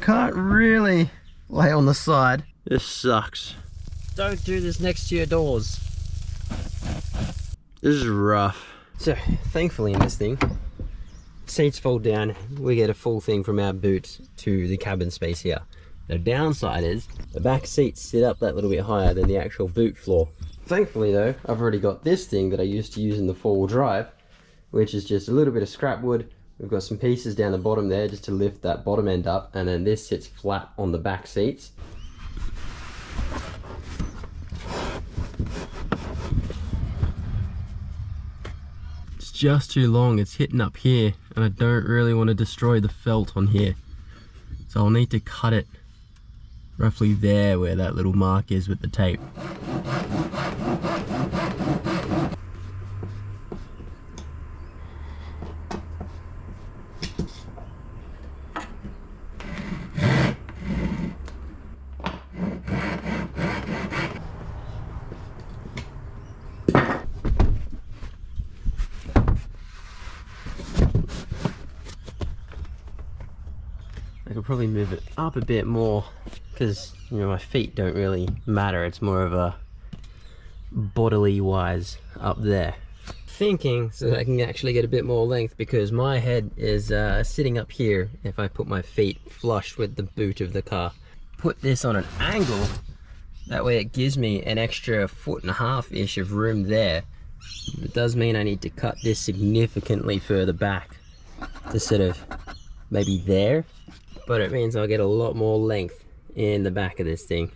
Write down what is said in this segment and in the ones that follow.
Can't really lay on the side. This sucks. Don't do this next to your doors. This is rough. So thankfully in this thing, seats fold down, we get a full thing from our boot to the cabin space here. The downside is the back seats sit up that little bit higher than the actual boot floor. Thankfully though, I've already got this thing that I used to use in the four-wheel drive, which is just a little bit of scrap wood. We've got some pieces down the bottom there just to lift that bottom end up, and then this sits flat on the back seats. It's just too long, it's hitting up here, and I don't really want to destroy the felt on here. So I'll need to cut it roughly there where that little mark is with the tape. I could probably move it up a bit more because, you know, my feet don't really matter. It's more of a bodily wise up there. Thinking so that I can actually get a bit more length, because my head is sitting up here if I put my feet flush with the boot of the car. Put this on an angle, that way it gives me an extra 1.5-ish of room there. It does mean I need to cut this significantly further back to sort of maybe there. But it means I'll get a lot more length in the back of this thing.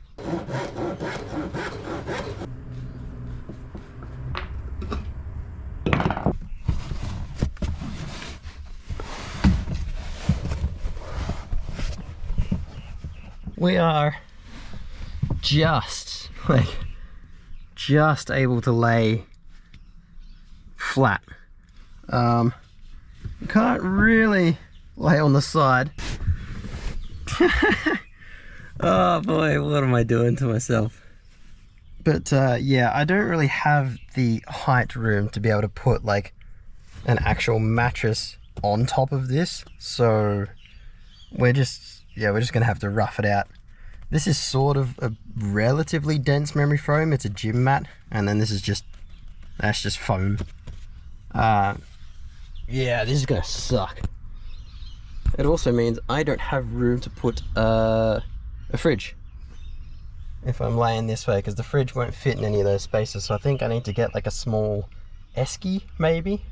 We are just able to lay flat. Can't really lay on the side. Oh boy, what am I doing to myself? But yeah, I don't really have the height room to be able to put like an actual mattress on top of this, so we're just gonna have to rough it out. This is sort of a relatively dense memory foam. It's a gym mat, and then this is that's just foam. Yeah, this is gonna suck. It also means I don't have room to put a fridge if I'm laying this way, because the fridge won't fit in any of those spaces. So I think I need to get like a small esky maybe.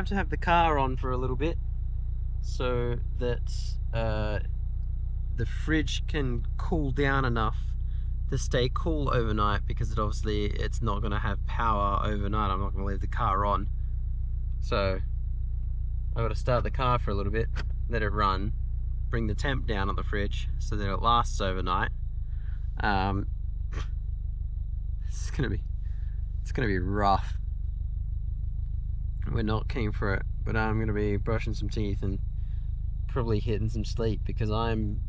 have to have the car on for a little bit so that the fridge can cool down enough to stay cool overnight, because it's not going to have power overnight. I'm not going to leave the car on, so I've got to start the car for a little bit, let it run, bring the temp down on the fridge so that it lasts overnight. It's gonna be rough. We're not keen for it, but I'm gonna be brushing some teeth and probably hitting some sleep because I'm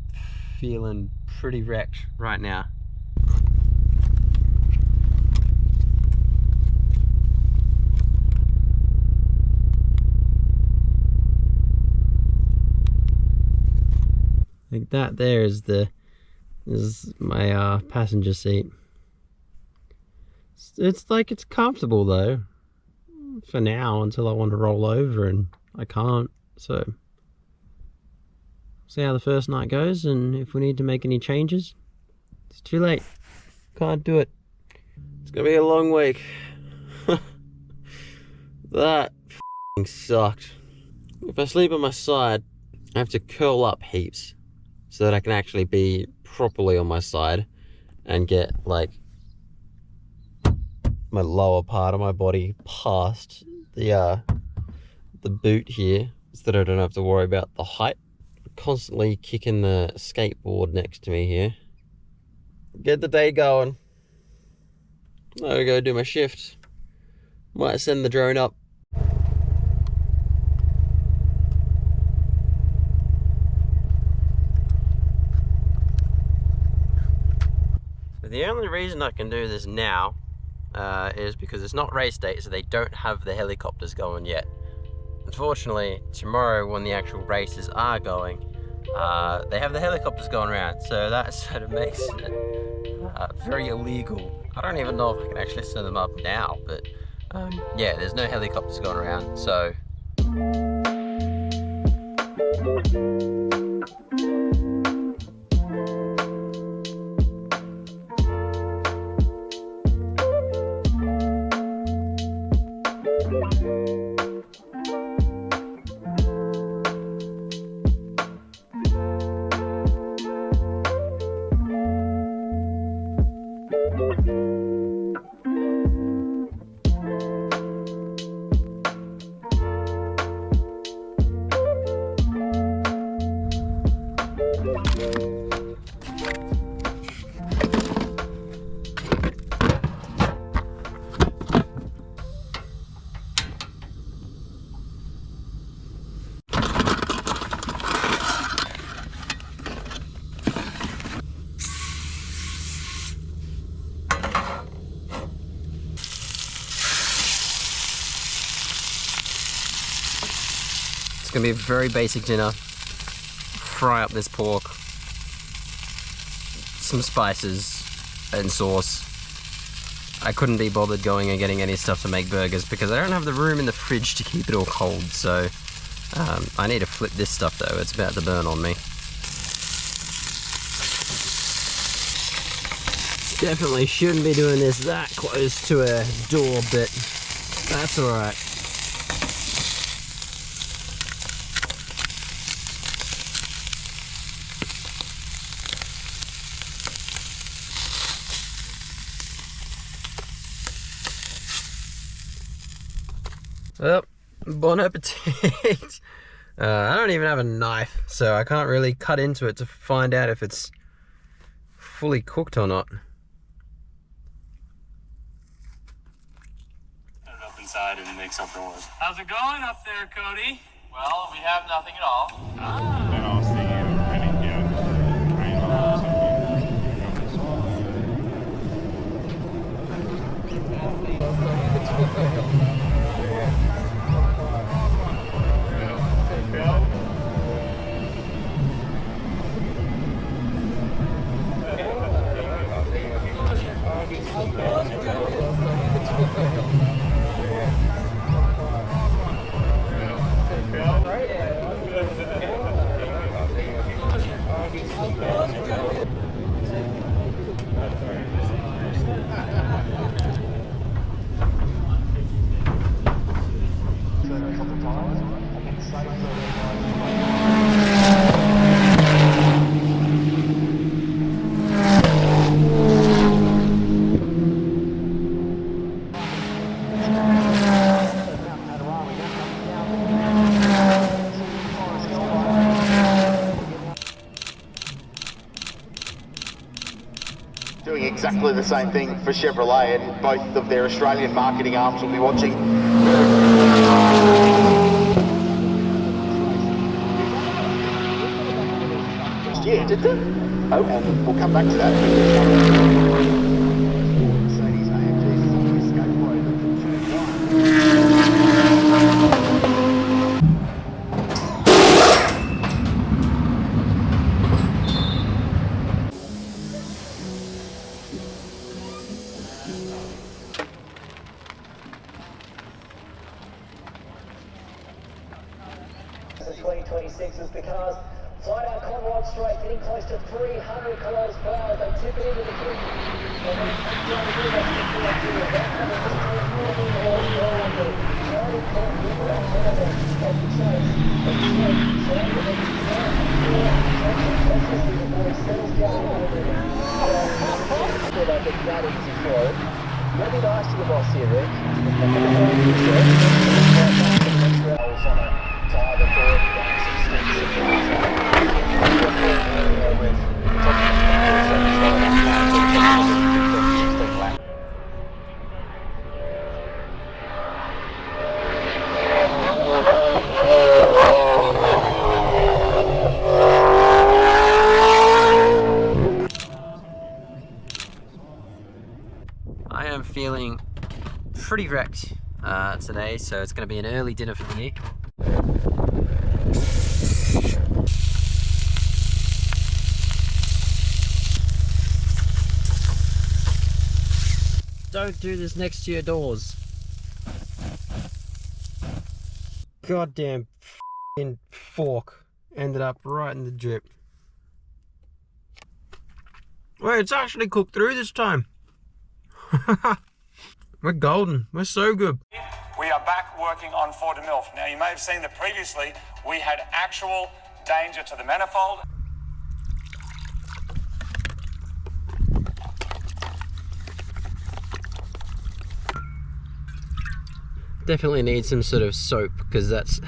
feeling pretty wrecked right now. Like that there is my passenger seat. It's comfortable though, for now, until I want to roll over and I can't. So see how the first night goes, and if we need to make any changes, it's too late. Can't do it. It's gonna be a long week. That f***ing sucked. If I sleep on my side, I have to curl up heaps so that I can actually be properly on my side and get like my lower part of my body past the boot here, so that I don't have to worry about the height. Constantly kicking the skateboard next to me here. Get the day going. I'm gonna go do my shift. Might send the drone up. So the only reason I can do this now is because it's not race day, so they don't have the helicopters going yet. Unfortunately, tomorrow when the actual races are going, they have the helicopters going around, so that sort of makes it very illegal. I don't even know if I can actually send them up now, but yeah, there's no helicopters going around, so it's gonna be a very basic dinner. Fry up this pork, some spices and sauce. I couldn't be bothered going and getting any stuff to make burgers because I don't have the room in the fridge to keep it all cold, so I need to flip this stuff though. It's about to burn on me. Definitely shouldn't be doing this that close to a door, but that's alright. Well, bon appetit. I don't even have a knife, so I can't really cut into it to find out if it's fully cooked or not. Put it up inside and make something work. How's it going up there, Cody? Well, we have nothing at all. Then I was thinking of heading down to the train or something. basically the same thing for Chevrolet, and both of their Australian marketing arms will be watching. Yeah, did they? Oh, and we'll come back to that. Mercedes AMGs is on the escape road from turn 2026 as the cars fly down Conrod Straight, getting close to 300 kilometres per hour as they tip it into the creek. And then come down the river, Really nice to the boss here, Rick. I am feeling pretty wrecked today, so it's going to be an early dinner for me. Don't do this next to your doors. Goddamn f***ing fork ended up right in the drip. Wait, it's actually cooked through this time. We're golden. We're so good. We are back working on Ford and MILF. Now, you may have seen that previously we had actual danger to the manifold. Definitely need some sort of soap, because that's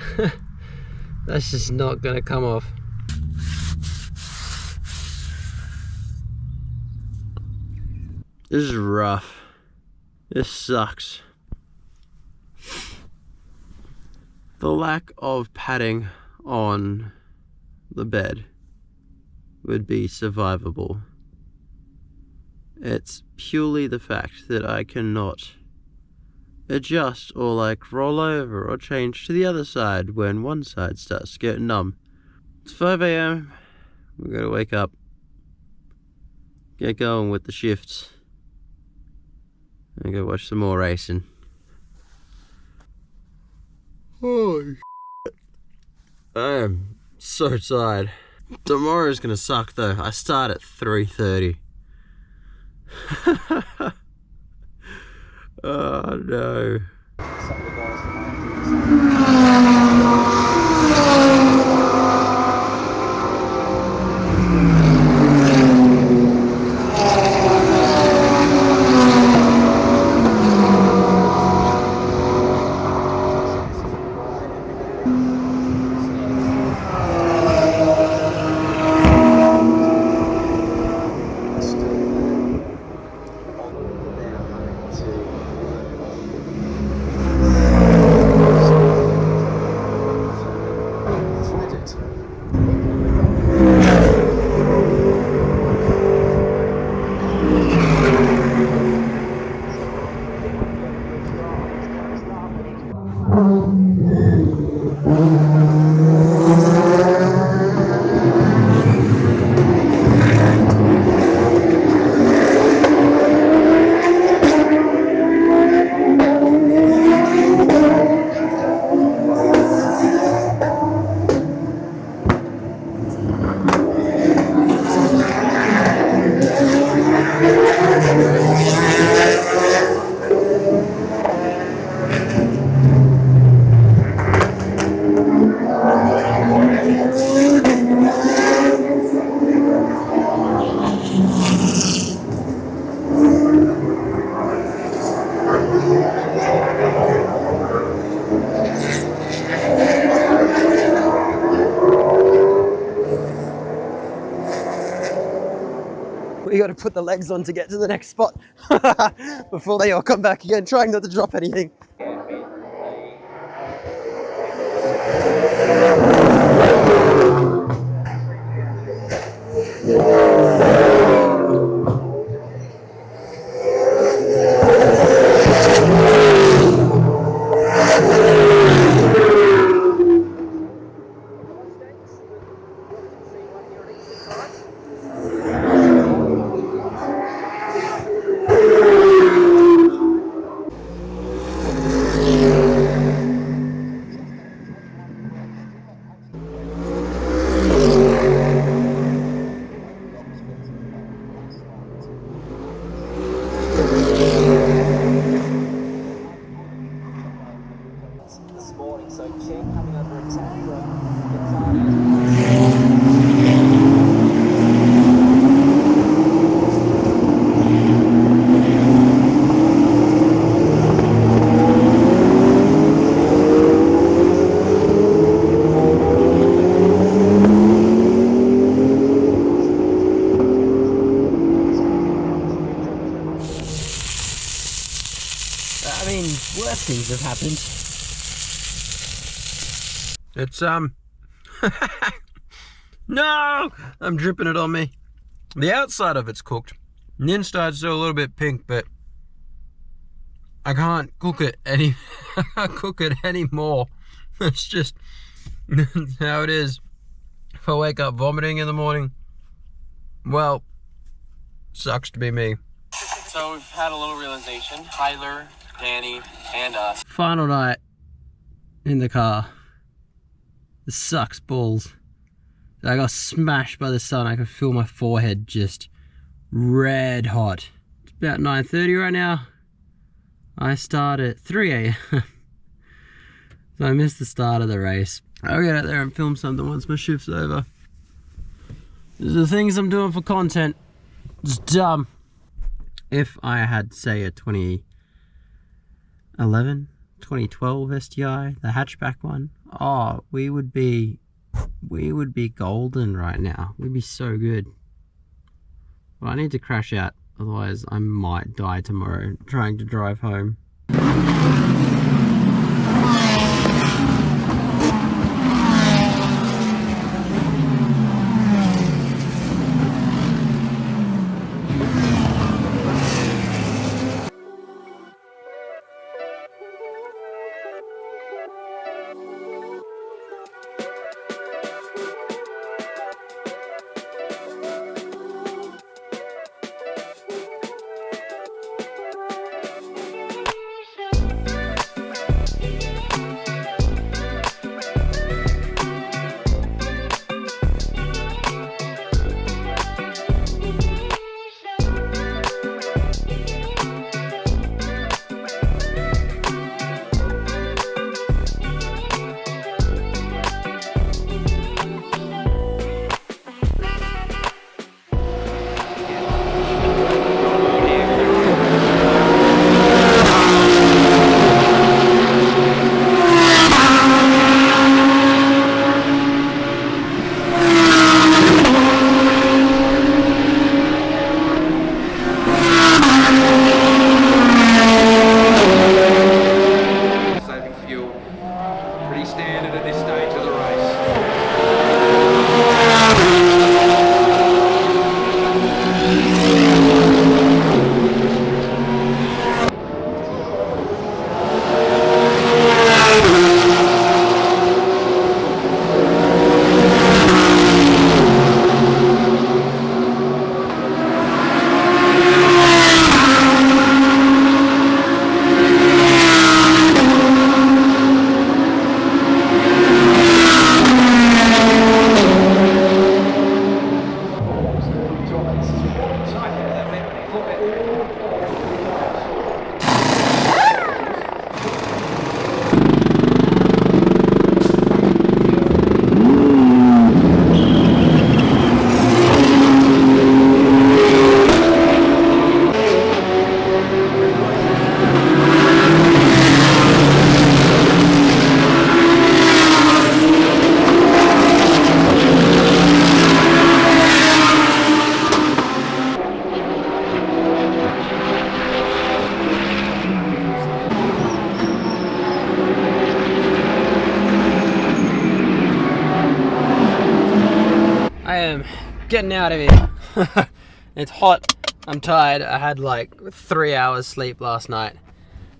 that's just not gonna come off. This is rough. This sucks. The lack of padding on the bed would be survivable. It's purely the fact that I cannot adjust or like roll over or change to the other side when one side starts to get numb. It's 5 AM. We're gonna wake up, get going with the shifts, and go watch some more racing. Holy shit. I am so tired. Tomorrow's gonna suck though. I start at 3:30. Oh no. to put the legs on to get to the next spot before they all come back again, trying not to drop anything. This morning, so Chen coming under attack from I mean, worse things have happened. It's, no! I'm dripping it on me. The outside of it's cooked. The inside's still a little bit pink, but I can't cook it anymore. It's just that's how it is. If I wake up vomiting in the morning, well, sucks to be me. So we've had a little realization. Tyler, Danny, and us. Final night in the car. This sucks balls. I got smashed by the sun. I could feel my forehead just red hot. It's about 9:30 right now. I start at 3 a.m. So I missed the start of the race. I'll get out there and film something once my shift's over. These are the things I'm doing for content. It's dumb. If I had, say, a 2011, 2012 STI, the hatchback one, oh, we would be golden right now. We'd be so good. But I need to crash out, otherwise I might die tomorrow trying to drive home. getting out of here. It's hot. I'm tired. I had like 3 hours sleep last night,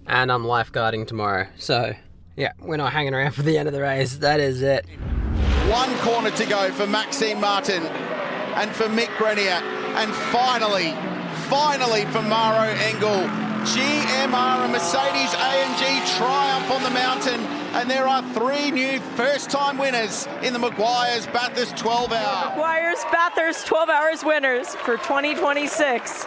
and I'm lifeguarding tomorrow. So yeah, we're not hanging around for the end of the race. That is it. One corner to go for Maxime Martin and for Mick Grenier, and finally for Maro Engel. GMR and Mercedes AMG triumph on the mountain, and there are 3 new first-time winners in the Maguire's Bathurst 12 Hour. Maguire's Bathurst 12 Hours winners for 2026.